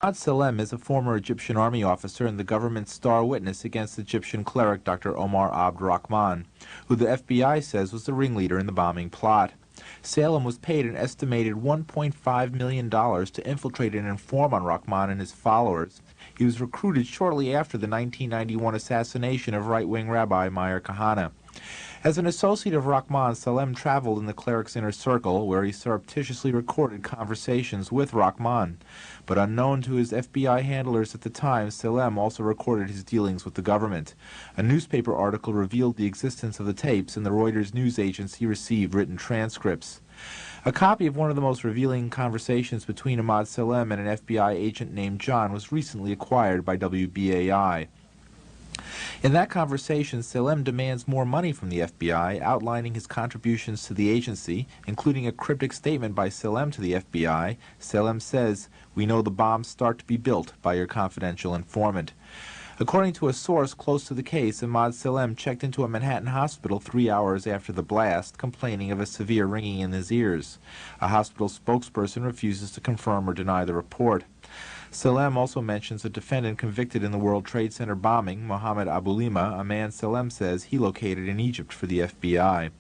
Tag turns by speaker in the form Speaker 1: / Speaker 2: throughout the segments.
Speaker 1: Ahmad Salem is a former Egyptian army officer and the government's star witness against Egyptian cleric Dr. Omar Abd Rahman, who the FBI says was the ringleader in the bombing plot. Salem was paid an estimated $1.5 million to infiltrate and inform on Rahman and his followers. He was recruited shortly after the 1991 assassination of right-wing Rabbi Meir Kahane. As an associate of Rahman, Salem traveled in the cleric's inner circle, where he surreptitiously recorded conversations with Rahman. But unknown to his FBI handlers at the time, Salem also recorded his dealings with the government. A newspaper article revealed the existence of the tapes, and the Reuters news agency received written transcripts. A copy of one of the most revealing conversations between Ahmad Salem and an FBI agent named John was recently acquired by WBAI. In that conversation, Salem demands more money from the FBI, outlining his contributions to the agency, including a cryptic statement by Salem to the FBI. Salem says, "We know the bombs start to be built by your confidential informant." According to a source close to the case, Ahmad Salem checked into a Manhattan hospital 3 hours after the blast, complaining of a severe ringing in his ears. A hospital spokesperson refuses to confirm or deny the report. Salem also mentions a defendant convicted in the World Trade Center bombing, Mohammed Abulima, a man Salem says he located in Egypt for the FBI.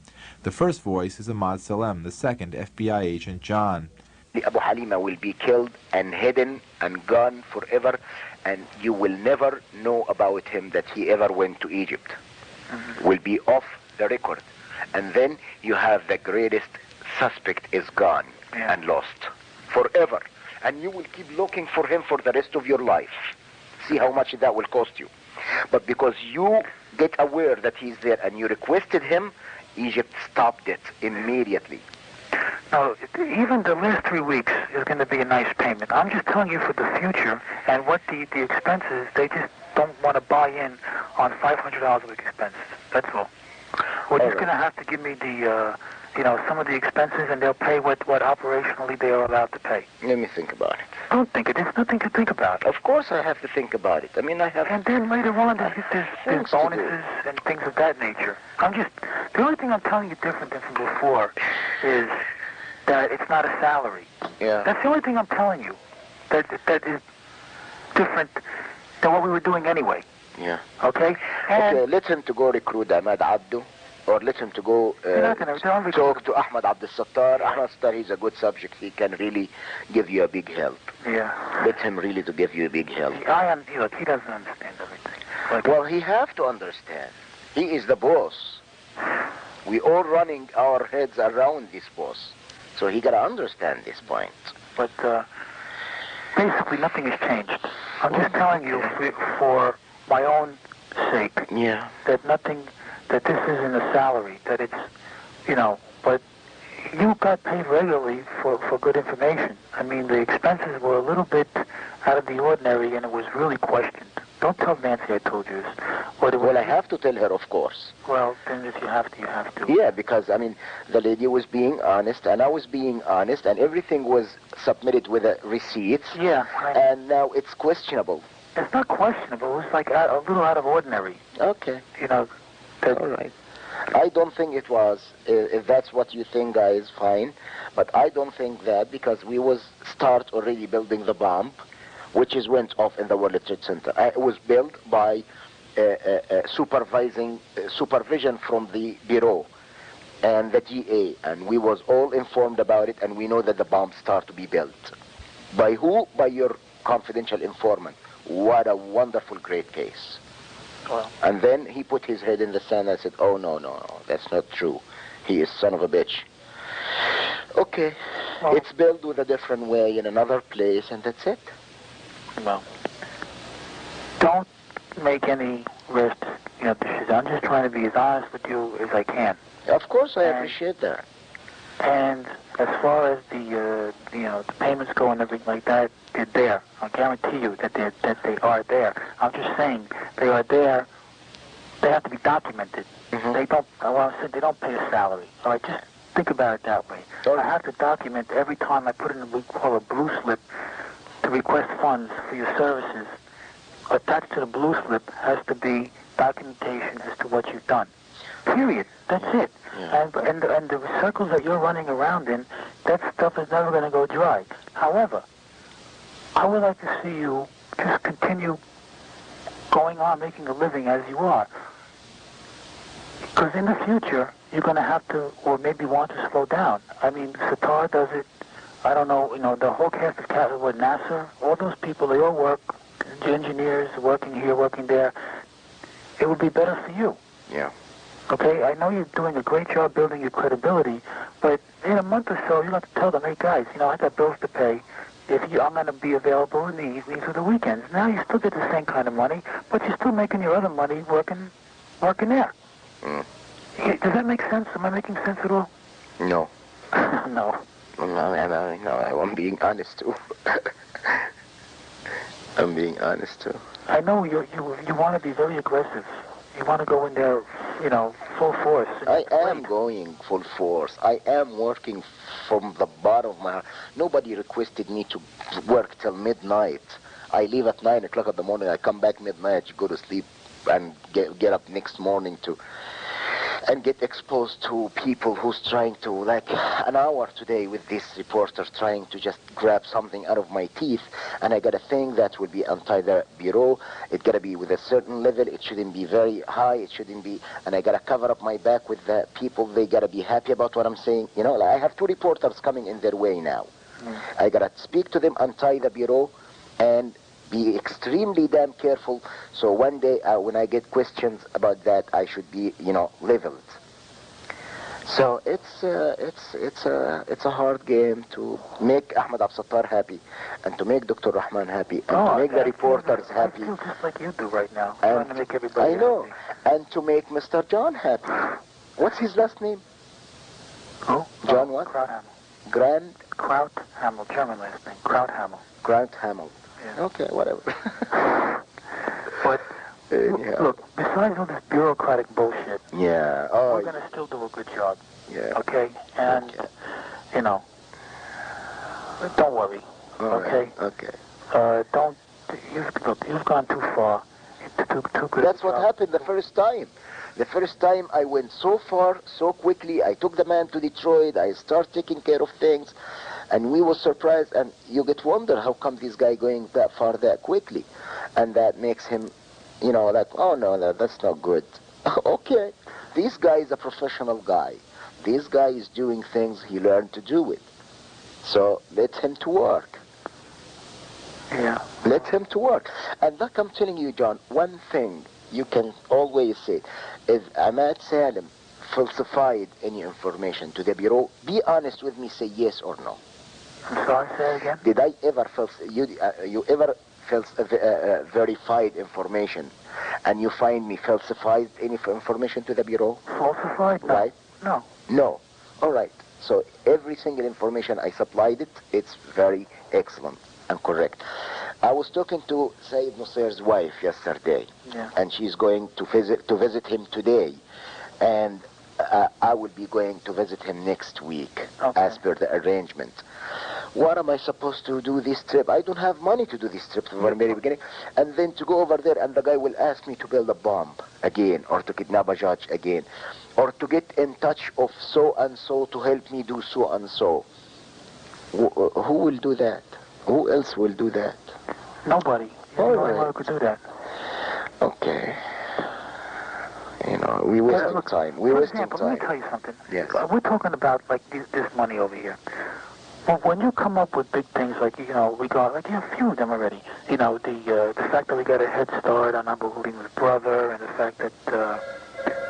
Speaker 1: The first voice is Ahmad Salem, the second FBI agent John.
Speaker 2: Abu Halima will be killed and hidden and gone forever, and you will never know about him that he ever went to Egypt. Will be off the record. And then you have the greatest suspect is gone and lost forever. And you will keep looking for him for the rest of your life. See how much that will cost you. But because you get aware that he's there and you requested him, Egypt stopped it immediately.
Speaker 3: Now, even the last 3 weeks is going to be a nice payment. I'm just telling you for the future and what the expenses, they just don't want to buy in on $500 of expenses. That's all. We're just going to have to give me the, some of the expenses, and they'll pay what operationally they are allowed to pay.
Speaker 2: Let me think about it.
Speaker 3: Don't think it. There's nothing to think about.
Speaker 2: Of course I have to think about it. I mean, I have...
Speaker 3: And then later on, there's bonuses and things of that nature. The only thing I'm telling you different than from before is that it's not a salary.
Speaker 2: Yeah.
Speaker 3: That's the only thing I'm telling you. That is different than what we were doing anyway.
Speaker 2: Yeah.
Speaker 3: Okay? And
Speaker 2: let him to go recruit Ahmad Abdu, or let him to go talk to Ahmad Abdul Sattar. Ahmad Sattar, he's a good subject. He can really give you a big help.
Speaker 3: Yeah.
Speaker 2: Let him really to give you a big help.
Speaker 3: He doesn't understand everything.
Speaker 2: Well, he have to understand. He is the boss. We all running our heads around this boss. So he got to understand this point.
Speaker 3: But basically nothing has changed. I'm just telling you for my own sake that this isn't a salary, that it's, but you got paid regularly for good information. I mean, the expenses were a little bit out of the ordinary, and it was really questioned. Don't tell Nancy I told you this.
Speaker 2: Well, I have to tell her, of course.
Speaker 3: Well, then if you have to, you have to.
Speaker 2: Yeah, because, I mean, the lady was being honest, and I was being honest, and everything was submitted with receipts.
Speaker 3: Yeah.
Speaker 2: And now it's questionable.
Speaker 3: It's not questionable. It's like a little out of ordinary.
Speaker 2: Okay.
Speaker 3: All
Speaker 2: right. I don't think it was. If that's what you think, guys, fine. But I don't think that, because we was start already building the bomb, which went off in the World Trade Center. It was built by supervision from the Bureau and the DA, and we was all informed about it, and we know that the bombs start to be built. By who? By your confidential informant. What a wonderful, great case.
Speaker 3: Well.
Speaker 2: And then he put his head in the sand and said, oh, no, that's not true. He is son of a bitch. Okay, well, it's built with a different way in another place, and that's it.
Speaker 3: Well, don't make any risks, I'm just trying to be as honest with you as I can.
Speaker 2: Of course, I appreciate that.
Speaker 3: And as far as the payments go and everything like that, they're there. I guarantee you that they are there. I'm just saying they are there. They have to be documented.
Speaker 2: Mm-hmm.
Speaker 3: They don't pay a salary. All right, just think about it that way. I have to document every time I put in what we call a blue slip to request funds for your services. Attached to the blue slip has to be documentation as to what you've done. Period. That's it.
Speaker 2: Yeah.
Speaker 3: And the circles that you're running around in, that stuff is never going to go dry. However, I would like to see you just continue going on making a living as you are. Because in the future, you're going to have to, or maybe want to slow down. I mean, Sitar does it. I don't know, the whole cast of with NASA, all those people, they all work, the engineers working here, working there. It would be better for you.
Speaker 2: Yeah.
Speaker 3: Okay, I know you're doing a great job building your credibility, but in a month or so, you have to tell them, hey guys, I got bills to pay. I'm going to be available in the evenings or the weekends. Now you still get the same kind of money, but you're still making your other money working there.
Speaker 2: Mm.
Speaker 3: Does that make sense? Am I making sense at all?
Speaker 2: No.
Speaker 3: No.
Speaker 2: No, I'm being honest too. I'm being honest too.
Speaker 3: I know you want to be very aggressive. You want to go in there, full force.
Speaker 2: I am going full force. I am working from the bottom of my heart. Nobody requested me to work till midnight. I leave at 9 o'clock in the morning. I come back midnight, go to sleep, and get up next morning and get exposed to people who's trying to, like an hour today with this reporter trying to just grab something out of my teeth, and I got a thing that will be anti the bureau. It got to be with a certain level. It shouldn't be very high. It shouldn't be, and I got to cover up my back with the people. They got to be happy about what I'm saying. Like I have 2 reporters coming in their way now. I got to speak to them anti the bureau and be extremely damn careful, so one day when I get questions about that, I should be, leveled. So it's a hard game to make Ahmed Absattar happy, and to make Dr. Rahman happy, and to make the reporters happy.
Speaker 3: I feel just like you do right now, trying to make everybody
Speaker 2: happy. And to make Mr. John happy. What's his last name?
Speaker 3: Who?
Speaker 2: John what?
Speaker 3: Krauthamel. Krauthamel, German last name. Krauthamel.
Speaker 2: Krauthamel. Yeah. Okay, whatever.
Speaker 3: But look, besides all this bureaucratic bullshit, we're going to still do a good job.
Speaker 2: Yeah.
Speaker 3: Okay? And, don't worry. Okay?
Speaker 2: Okay.
Speaker 3: You've gone too far. Too good.
Speaker 2: That's what happened the first time. The first time I went so far, so quickly. I took the man to Detroit. I started taking care of things. And we were surprised, and you get wonder how come this guy going that far that quickly, and that makes him, like, oh no, that's not good. Okay, this guy is a professional guy. This guy is doing things he learned to do it. So let him to work.
Speaker 3: Yeah.
Speaker 2: Let him to work. And like I'm telling you, John, one thing you can always say is Ahmad Salim falsified any information to the bureau. Be honest with me. Say yes or no.
Speaker 3: I'm sorry, say it again?
Speaker 2: Did I ever you ever verified information, and you find me falsified any information to the bureau?
Speaker 3: Falsified? No.
Speaker 2: Right?
Speaker 3: No.
Speaker 2: No. All right. So every single information I supplied it's very excellent and correct. I was talking to Sayyid Nusir's wife yesterday, and she's going to visit him today, and I will be going to visit him next week, as per the arrangement. What am I supposed to do this trip? I don't have money to do this trip from the very beginning. And then to go over there and the guy will ask me to build a bomb again, or to kidnap a judge again, or to get in touch of so-and-so to help me do so-and-so. Who will do that? Who else will do that?
Speaker 3: Nobody. You're the only one who could do that.
Speaker 2: Okay. We wasting time. We're wasting time.
Speaker 3: Let me tell you something.
Speaker 2: Yes.
Speaker 3: We're talking about like this money over here. Well, when you come up with big things like we got like a few of them already. The fact that we got a head start on Abu Halim's brother, and the fact that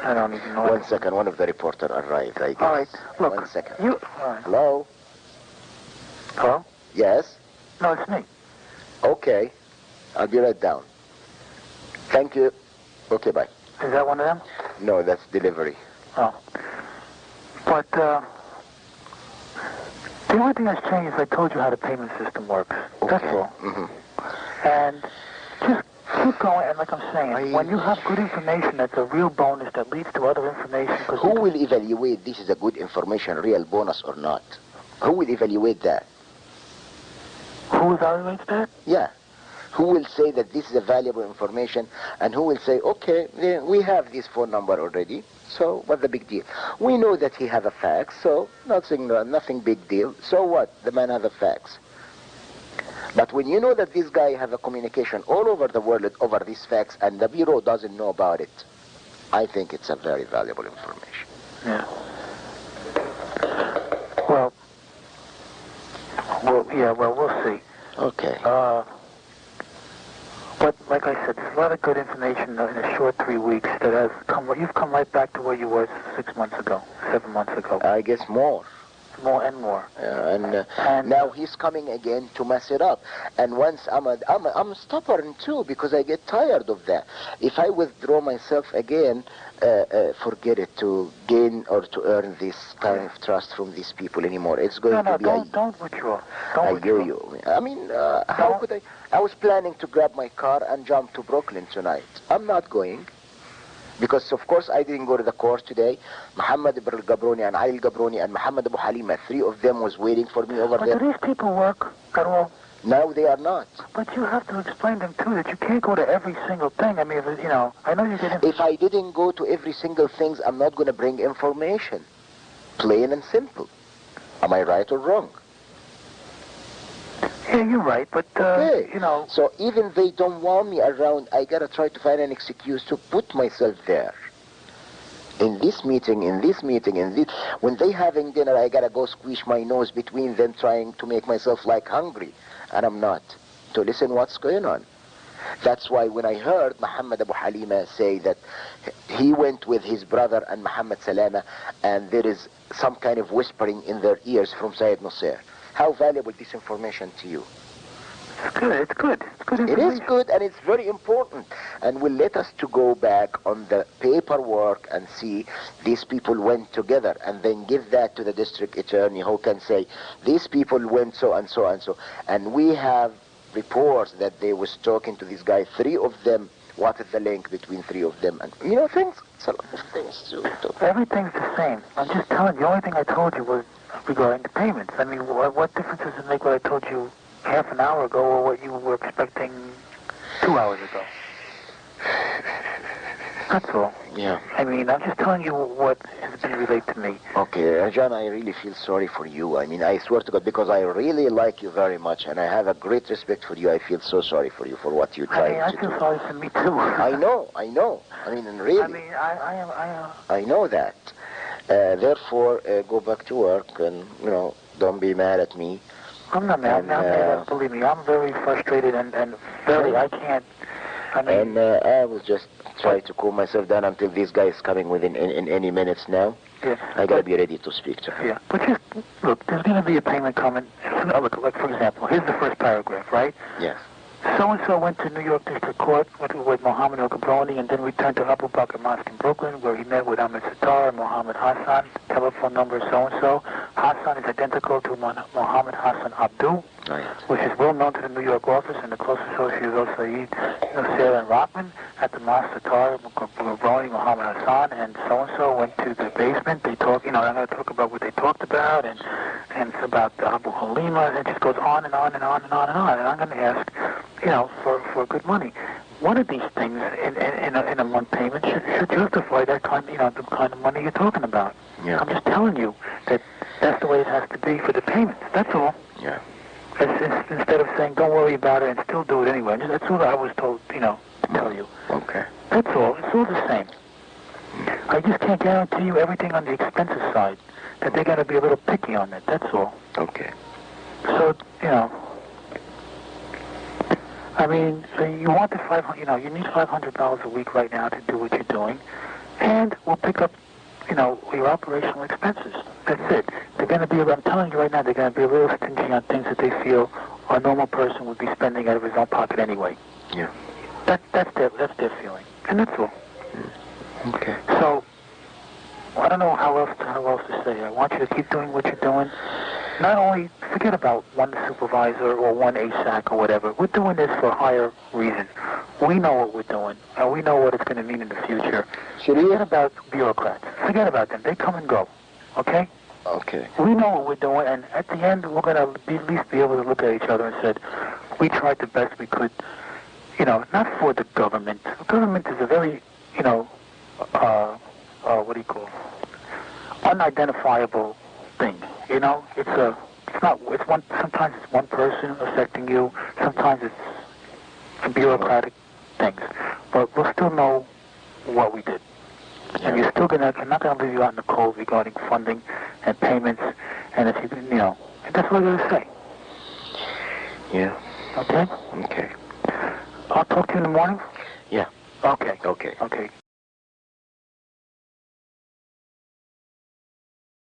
Speaker 3: I don't even know.
Speaker 2: 1 second. One of the reporters arrived. I guess.
Speaker 3: All right. Look.
Speaker 2: 1 second.
Speaker 3: Right.
Speaker 2: Hello.
Speaker 3: Hello.
Speaker 2: Yes.
Speaker 3: No, it's me.
Speaker 2: Okay. I'll be right down. Thank you. Okay. Bye.
Speaker 3: Is that one of them?
Speaker 2: No, that's delivery.
Speaker 3: Oh. But the only thing that's changed is I told you how the payment system works.
Speaker 2: Okay.
Speaker 3: That's all.
Speaker 2: Mm-hmm.
Speaker 3: And just keep going. And like I'm saying, when you have good information, that's a real bonus that leads to other information.
Speaker 2: Who will evaluate this is a good information, real bonus or not? Who will evaluate that?
Speaker 3: Who evaluates that?
Speaker 2: Yeah. Who will say that this is a valuable information, and who will say, okay, we have this phone number already, so what's the big deal? We know that he has a fax, so nothing big deal. So what? The man has a fax. But when you know that this guy have a communication all over the world over these facts and the Bureau doesn't know about it, I think it's a very valuable information.
Speaker 3: Yeah. Well, we'll see.
Speaker 2: Okay.
Speaker 3: But like I said, there's a lot of good information in a short 3 weeks that has come. You've come right back to where you were 6 months ago, 7 months ago.
Speaker 2: I guess more.
Speaker 3: More and more.
Speaker 2: And now he's coming again to mess it up. And once I'm stubborn too, because I get tired of that. If I withdraw myself again, forget it, to gain or to earn this kind of trust from these people anymore. It's going to be.
Speaker 3: Don't withdraw.
Speaker 2: I hear you. I mean, how could I? I was planning to grab my car and jump to Brooklyn tonight. I'm not going. Because, of course, I didn't go to the court today. Muhammad Ibn al-Gabroni and Ali al-Gabroni and Muhammad Abu Halima, 3 of them was waiting for me over there.
Speaker 3: But do these people work at all?
Speaker 2: No, they are not.
Speaker 3: But you have to explain them, too, that you can't go to every single thing. I mean, I know you get...
Speaker 2: If I didn't go to every single thing, I'm not going to bring information. Plain and simple. Am I right or wrong?
Speaker 3: Yeah, you're right, but,
Speaker 2: okay.
Speaker 3: So
Speaker 2: even they don't want me around, I got to try to find an excuse to put myself there. In this meeting, when they having dinner, I got to go squish my nose between them trying to make myself like hungry. And I'm not. To listen what's going on. That's why when I heard Muhammad Abu Halima say that he went with his brother and Muhammad Salama, and there is some kind of whispering in their ears from Sayyid Nasser. How valuable this information to you?
Speaker 3: It's good. It's good information.
Speaker 2: It is good, and it's very important, and will let us to go back on the paperwork and see these people went together, and then give that to the district attorney who can say these people went so and so and so. And we have reports that they was talking to this guy, 3 of them. What is the link between 3 of them? And things. It's a lot of things too.
Speaker 3: Everything's the same. I'm just telling you. The only thing I told you was regarding the payments. I mean, what difference does it make what I told you half an hour ago or what you were expecting 2 hours ago? That's all.
Speaker 2: Yeah.
Speaker 3: I mean, I'm just telling you what has been relayed to me.
Speaker 2: Okay, Rajan, I really feel sorry for you. I mean, I swear to God, because I really like you very much, and I have a great respect for you. I feel so sorry for you for what you're trying to do.
Speaker 3: I feel sorry for me, too.
Speaker 2: I know. I mean, and really.
Speaker 3: I mean,
Speaker 2: I know that. Therefore, go back to work and, don't be mad at me.
Speaker 3: I'm not mad. I'm not mad. Believe me, I'm very frustrated and very, I can't. I mean,
Speaker 2: and I will just try to cool myself down until this guy is coming within in any minutes now.
Speaker 3: Yeah.
Speaker 2: I gotta be ready to speak to him.
Speaker 3: Yeah. But just, look, there's gonna be a payment coming. Look, like, for example, here's the first paragraph, right?
Speaker 2: Yes.
Speaker 3: So-and-so went to New York District Court with Mohammed al-Gabroni and then returned to Abu Bakr Mosque in Brooklyn, where he met with Ahmed Sattar and Mohammed Hassan. Telephone number so-and-so. Hassan is identical to Mohammed Hassan Abdu, which is well known to the New York office and the close associates of Saeed Nasser and Rockman. At the Mosque, Sattar, Gabroni, Mohammed Hassan, and so-and-so went to the basement. They talk, I'm going to talk about what they talked about, and it's about Abu Halima, and it just goes on and on and on and on and on. And I'm going to ask, for good money. One of these things in a month payment should justify that kind, the kind of money you're talking about.
Speaker 2: Yeah.
Speaker 3: I'm just telling you that that's the way it has to be for the payments. That's all.
Speaker 2: Yeah.
Speaker 3: Instead of saying don't worry about it and still do it anyway. That's all I was told, to tell you.
Speaker 2: Okay.
Speaker 3: That's all. It's all the same. I just can't guarantee you everything on the expenses side. That they're going to be a little picky on it. That's all.
Speaker 2: Okay.
Speaker 3: So, I mean, you want the you need $500 a week right now to do what you're doing, and we'll pick up, your operational expenses. That's it. They're going to be, I'm telling you right now, they're going to be a little stingy on things that they feel a normal person would be spending out of his own pocket anyway.
Speaker 2: Yeah.
Speaker 3: That's their feeling, and that's all.
Speaker 2: Okay.
Speaker 3: So, I don't know how else to say. I want you to keep doing what you're doing. Not only forget about one supervisor or one ASAC or whatever. We're doing this for a higher reason. We know what we're doing, and we know what it's going to mean in the future. Forget about bureaucrats. Forget about them. They come and go. Okay?
Speaker 2: Okay.
Speaker 3: We know what we're doing, and at the end, we're going to at least be able to look at each other and said, we tried the best we could, not for the government. The government is a very, what do you call it? Unidentifiable thing. It's It's not. It's one. Sometimes it's one person affecting you. Sometimes it's bureaucratic things. But we'll still know what we did. And you're still gonna. I'm not gonna leave you out in the cold regarding funding and payments. And if you know, that's what I'm gonna say.
Speaker 2: Yeah.
Speaker 3: Okay.
Speaker 2: Okay.
Speaker 3: I'll talk to you in the morning.
Speaker 2: Yeah.
Speaker 3: Okay.
Speaker 2: Okay.
Speaker 3: Okay.